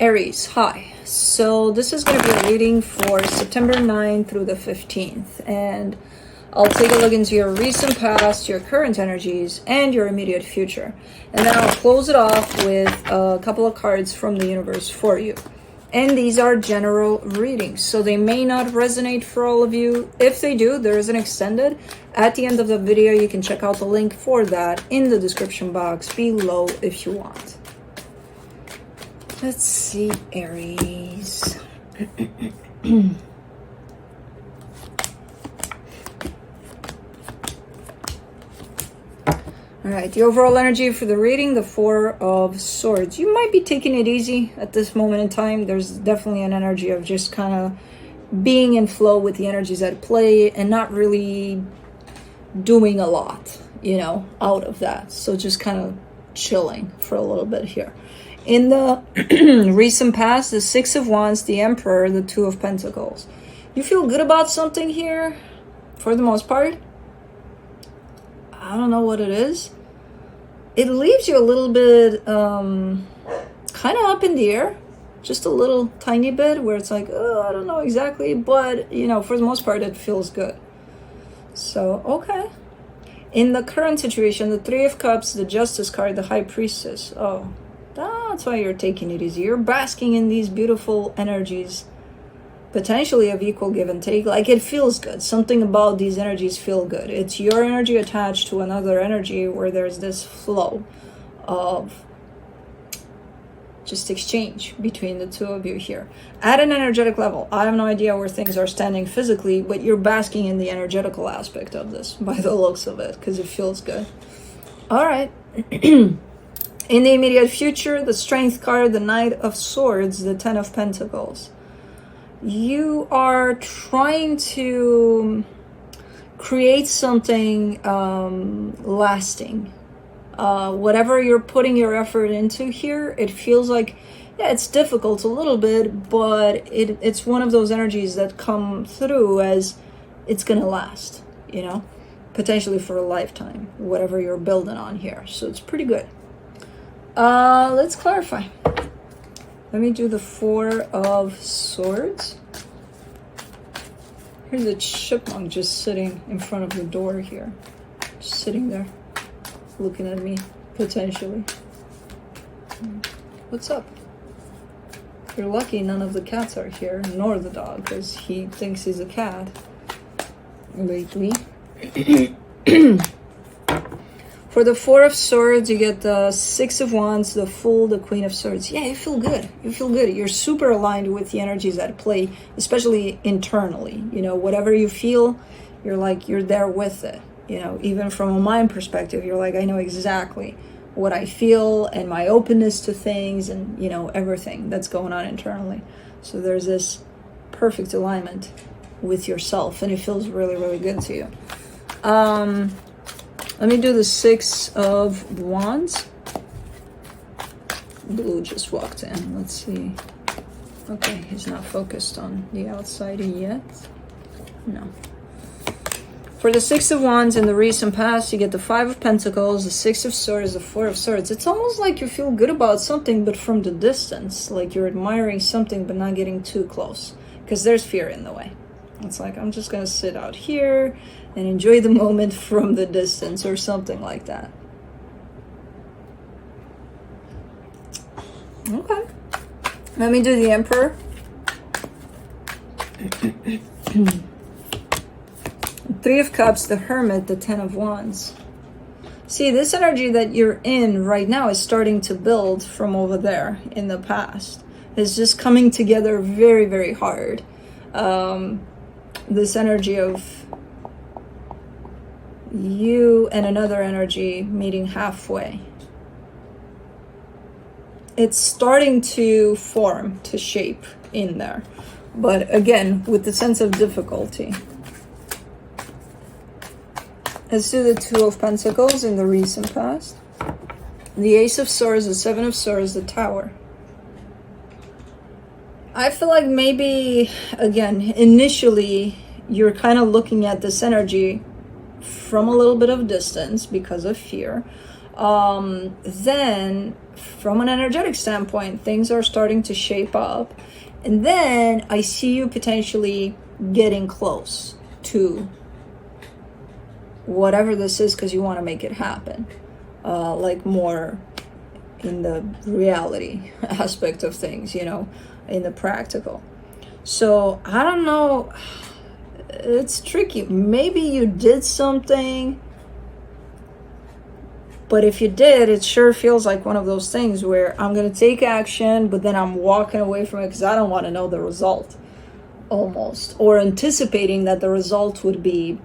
Aries, hi. So this is going to be a reading for September 9th through the 15th. And I'll take a look into your recent past, your current energies, and your immediate future. And then I'll close it off with a couple of cards from the universe for you. And these are general readings, so they may not resonate for all of you. If they do, there is an extended. At the end of the video, you can check out the link for that in the description box below if you want. Let's see, Aries. All right, the overall energy for the reading, the Four of Swords. You might be taking it easy at this moment in time. There's definitely an energy of just kind of being in flow with the energies at play and not really doing a lot, you know, out of that. So just kind of chilling for a little bit here. In the recent past, the Six of Wands, the Emperor, the Two of Pentacles. You feel good about something here for the most part. I don't know what it is. It leaves you a little bit kind of up in the air. Just a little tiny bit where it's like, oh, I don't know exactly. But, you know, for the most part, it feels good. So, okay. In the current situation, the Three of Cups, the Justice card, the High Priestess. Oh, that's why you're taking it easy. You're basking in these beautiful energies, potentially of equal give and take. Like, it feels good. Something about these energies feel good. It's your energy attached to another energy where there's this flow of just exchange between the two of you here. At an energetic level, I have no idea where things are standing physically, but you're basking in the energetical aspect of this by the looks of it, because it feels good. All right. In the immediate future, the Strength card, the Knight of Swords, the Ten of Pentacles. You are trying to create something lasting. Whatever you're putting your effort into here, it feels like, yeah, it's difficult a little bit, but it's one of those energies that come through as it's going to last, you know, potentially for a lifetime, whatever you're building on here. So it's pretty good. Let's clarify. Let me do the Four of Swords. Here's a chipmunk just sitting in front of the door here. Just sitting there, looking at me, potentially. What's up? You're lucky none of the cats are here, nor the dog, because he thinks he's a cat lately. For the Four of Swords, you get the Six of Wands, the Fool, the Queen of Swords. Yeah, you feel good. You feel good. You're super aligned with the energies at play, especially internally. You know, whatever you feel, you're like, you're there with it. You know, even from a mind perspective, you're like, I know exactly what I feel and my openness to things and, you know, everything that's going on internally. So there's this perfect alignment with yourself, and it feels really, really good to you. Let me do the Six of Wands. Blue just walked in. Let's see. Okay, he's not focused on the outside yet. No. For the Six of Wands in the recent past, you get the Five of Pentacles, the Six of Swords, the Four of Swords. It's almost like you feel good about something, but from the distance. Like you're admiring something, but not getting too close. Because there's fear in the way. It's like, I'm just going to sit out here and enjoy the moment from the distance or something like that. Okay. Let me do the Emperor. Three of Cups, the Hermit, the Ten of Wands. See, this energy that you're in right now is starting to build from over there in the past. It's just coming together very, very hard. This energy of you and another energy meeting halfway. It's starting to form, to shape in there. But again, with the sense of difficulty. Let's do the Two of Pentacles in the recent past. The Ace of Swords, the Seven of Swords, the Tower. I feel like maybe, again, initially, you're kind of looking at this energy from a little bit of distance because of fear. Then from an energetic standpoint, things are starting to shape up. And then I see you potentially getting close to whatever this is, because you want to make it happen. Like more in the reality aspect of things, you know, in the practical. So I don't know, it's tricky. Maybe you did something, but if you did, it sure feels like one of those things where I'm going to take action, but then I'm walking away from it because I don't want to know the result, almost, or anticipating that the result would be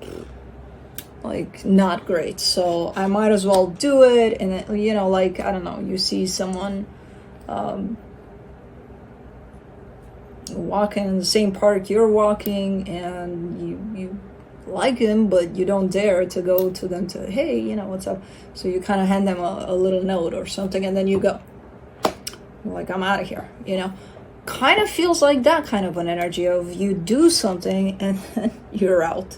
like not great. So I might as well do it. And then, you know, like, I don't know, you see someone walking in the same park you're walking, and you like him, but you don't dare to go to them to, hey, you know, what's up? So you kind of hand them a little note or something, and then you go, like, I'm out of here, you know. Kind of feels like that kind of an energy of you do something and then you're out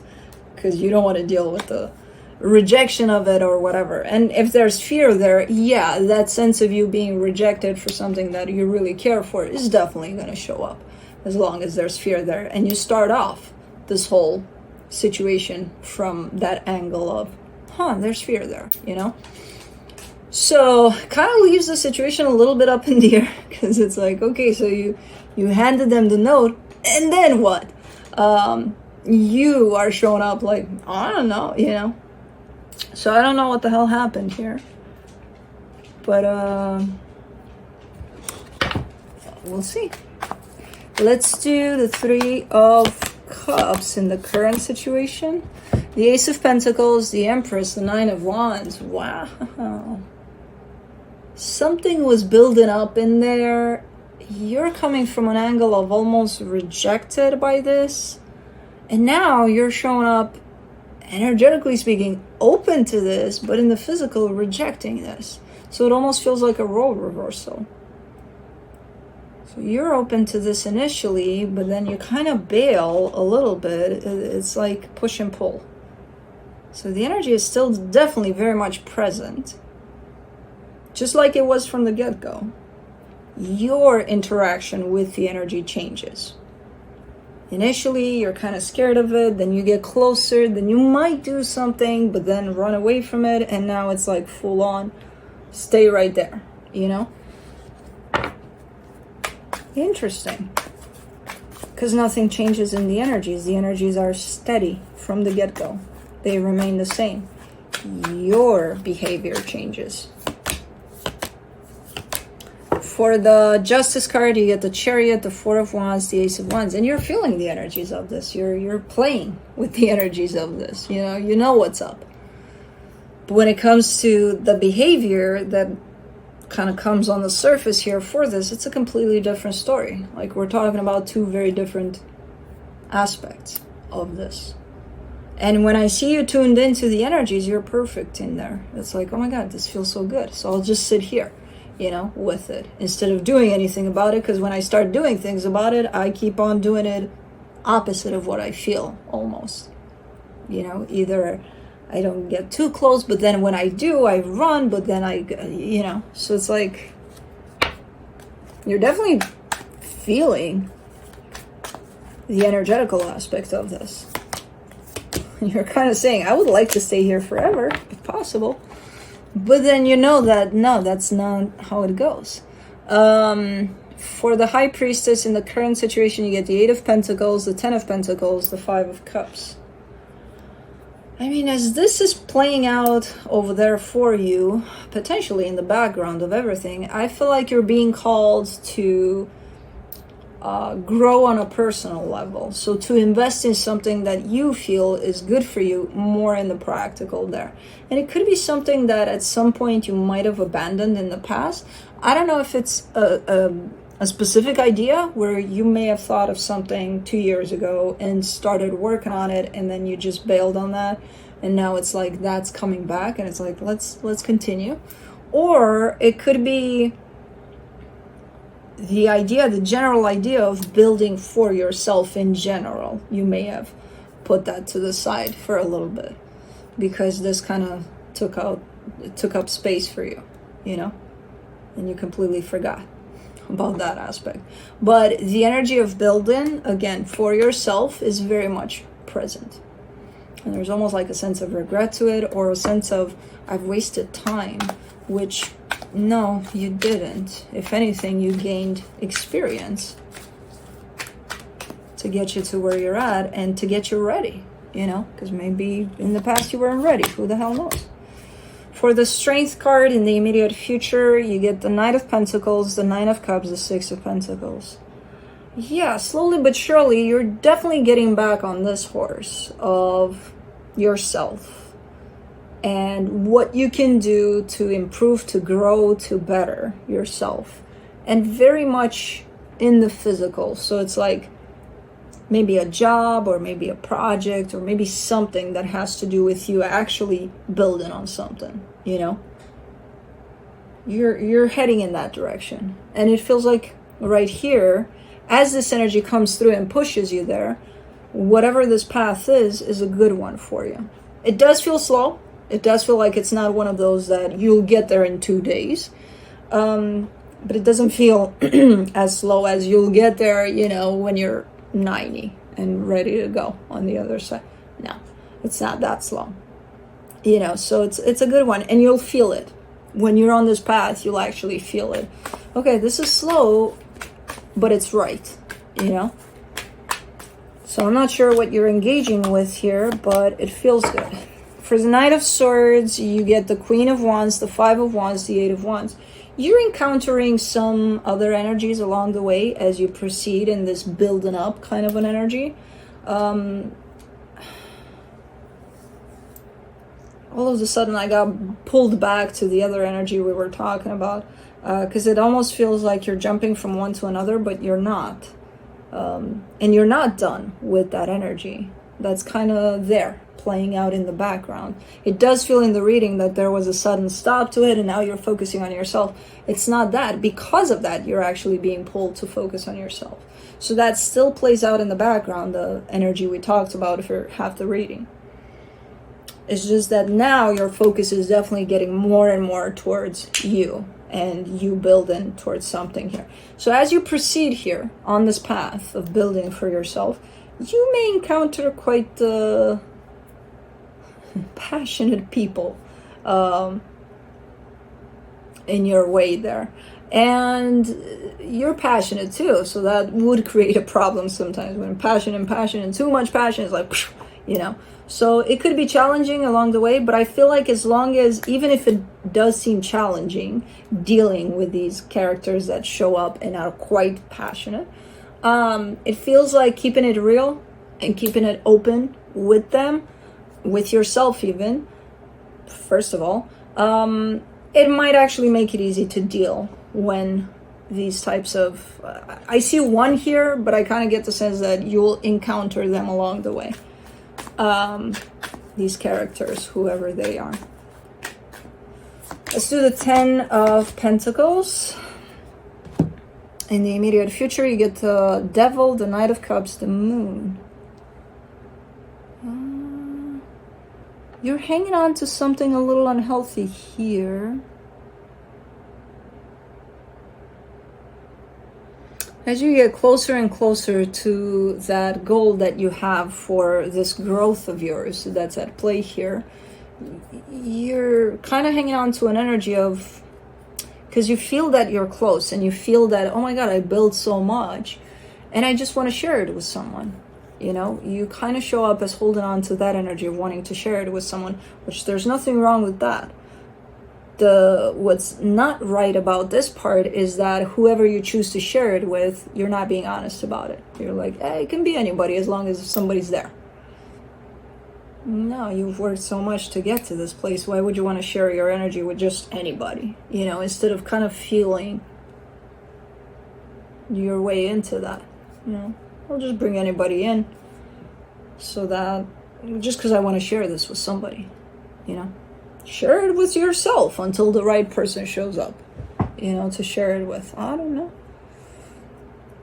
because you don't want to deal with the rejection of it or whatever. And if there's fear there, yeah, that sense of you being rejected for something that you really care for is definitely going to show up, as long as there's fear there. And you start off this whole situation from that angle of, there's fear there, you know. So kind of leaves the situation a little bit up in the air, because it's like, okay, so you handed them the note, and then what? You are showing up like, I don't know, you know. So I don't know what the hell happened here, but we'll see. Let's do the Three of Cups in the current situation. The Ace of Pentacles, the Empress, the Nine of Wands. Wow. Something was building up in there. You're coming from an angle of almost rejected by this. And now you're showing up, energetically speaking, open to this, but in the physical, rejecting this. So it almost feels like a role reversal. So you're open to this initially, but then you kind of bail a little bit. It's like push and pull. So the energy is still definitely very much present, just like it was from the get-go. Your interaction with the energy changes. Initially, you're kind of scared of it, then you get closer, then you might do something, but then run away from it, and now it's like full on, stay right there, you know? Interesting. Because nothing changes in the energies. The energies are steady from the get-go. They remain the same. Your behavior changes. For the Justice card, you get the Chariot, the Four of Wands, the Ace of Wands, and you're feeling the energies of this. You're playing with the energies of this. You know what's up. But when it comes to the behavior that kind of comes on the surface here for this, it's a completely different story. Like, we're talking about two very different aspects of this. And when I see you tuned into the energies, you're perfect in there. It's like, oh my God, this feels so good. So I'll just sit here, you know, with it, instead of doing anything about it. Because when I start doing things about it, I keep on doing it opposite of what I feel, almost. You know, either I don't get too close, but then when I do, I run, but then you know. So it's like, you're definitely feeling the energetical aspect of this. You're kind of saying, I would like to stay here forever, if possible. But then you know that, no, that's not how it goes. For the High Priestess in the current situation, you get the Eight of Pentacles, the Ten of Pentacles, the Five of Cups. I mean, as this is playing out over there for you, potentially in the background of everything, I feel like you're being called to grow on a personal level. So to invest in something that you feel is good for you, more in the practical there. And it could be something that at some point you might have abandoned in the past. I don't know if it's a specific idea where you may have thought of something 2 years ago and started working on it, and then you just bailed on that, and now it's like that's coming back, and it's like, let's continue. Or it could be the general idea of building for yourself in general. You may have put that to the side for a little bit because this kind of took up space for you, you know? and you completely forgot about that aspect. But the energy of building, again, for yourself is very much present. And there's almost like a sense of regret to it, or a sense of, I've wasted time, which, no, you didn't. If anything, you gained experience to get you to where you're at and to get you ready, you know, because maybe in the past you weren't ready. Who the hell knows? For the Strength card in the immediate future, you get the Knight of Pentacles, the Nine of Cups, the Six of Pentacles. Yeah, slowly but surely, you're definitely getting back on this horse of yourself and what you can do to improve, to grow, to better yourself. And very much in the physical. So it's like maybe a job, or maybe a project, or maybe something that has to do with you actually building on something, you know? You're heading in that direction. And it feels like right here, as this energy comes through and pushes you there, whatever this path is a good one for you. It does feel slow. It does feel like it's not one of those that you'll get there in 2 days. But it doesn't feel as slow as you'll get there, you know, when you're 90 and ready to go on the other side. No, it's not that slow, you know. So it's a good one, and you'll feel it when you're on this path. You'll actually feel it. Okay, this is slow, but it's right, you know. So I'm not sure what you're engaging with here, but it feels good. For the Knight of Swords, you get the Queen of Wands, the Five of Wands, the Eight of Wands. You're encountering some other energies along the way as you proceed in this building up kind of an energy. All of a sudden I got pulled back to the other energy we were talking about, because it almost feels like you're jumping from one to another, but you're not. And you're not done with that energy. That's kind of there, playing out in the background. It does feel in the reading that there was a sudden stop to it, and now you're focusing on yourself. It's not that. Because of that, you're actually being pulled to focus on yourself. So that still plays out in the background, the energy we talked about for half the reading. It's just that now your focus is definitely getting more and more towards you, and you building towards something here. So as you proceed here on this path of building for yourself, you may encounter quite passionate people in your way there. And you're passionate too, so that would create a problem sometimes when passion and too much passion is like, you know. So it could be challenging along the way, but I feel like as long as, even if it does seem challenging, dealing with these characters that show up and are quite passionate, it feels like keeping it real and keeping it open with them, with yourself even, first of all, it might actually make it easy to deal when these types of, I see one here, but I kind of get the sense that you'll encounter them along the way. These characters, whoever they are. Let's do the 10 of Pentacles. In the immediate future, you get the Devil, the Knight of Cups, the Moon. You're hanging on to something a little unhealthy here. As you get closer and closer to that goal that you have for this growth of yours that's at play here, you're kind of hanging on to an energy of, because you feel that you're close and you feel that, oh my God, I built so much and I just want to share it with someone. You know, you kind of show up as holding on to that energy of wanting to share it with someone, which there's nothing wrong with that. What's not right about this part is that whoever you choose to share it with, you're not being honest about it. You're like, hey, it can be anybody as long as somebody's there. No, you've worked so much to get to this place. Why would you want to share your energy with just anybody? You know, instead of kind of feeling your way into that, you know, I'll just bring anybody in so that just because I want to share this with somebody, you know. Share it with yourself until the right person shows up, you know, to share it with. I don't know.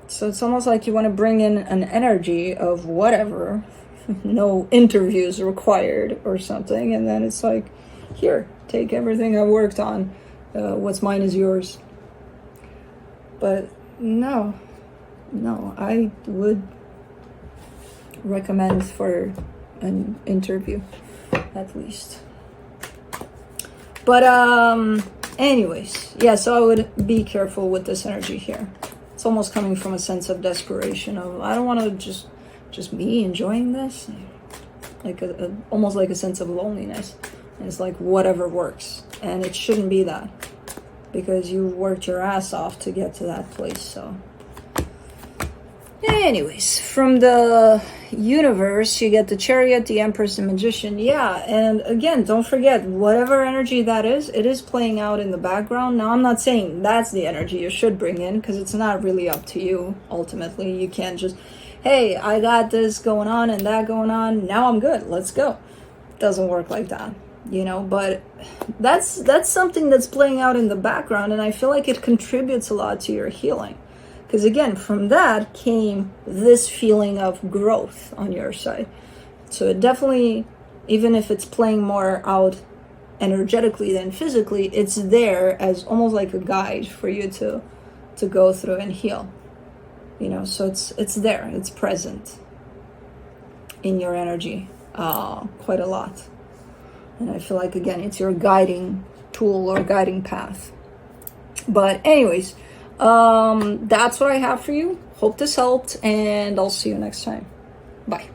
So it's almost like you want to bring in an energy of whatever, no interviews required or something. And then it's like, here, take everything I worked on. What's mine is yours. But no, I would recommend for an interview at least. But anyways, yeah, so I would be careful with this energy here. It's almost coming from a sense of desperation of, I don't want to just me enjoying this, like almost like a sense of loneliness. And it's like whatever works, and it shouldn't be that, because you worked your ass off to get to that place. So anyways, from the universe, you get the Chariot, the Empress, the Magician. Yeah, and again, don't forget, whatever energy that is, it is playing out in the background. Now, I'm not saying that's the energy you should bring in, because it's not really up to you. Ultimately, you can't just, hey, I got this going on and that going on, now I'm good, let's go. It doesn't work like that, you know. But that's something that's playing out in the background, and I feel like it contributes a lot to your healing. Because again, from that came this feeling of growth on your side. So it definitely, even if it's playing more out energetically than physically, it's there as almost like a guide for you to go through and heal. You know, so it's there, it's present in your energy quite a lot. And I feel like, again, it's your guiding tool or guiding path. But anyways, that's what I have for you. Hope this helped, and I'll see you next time. Bye.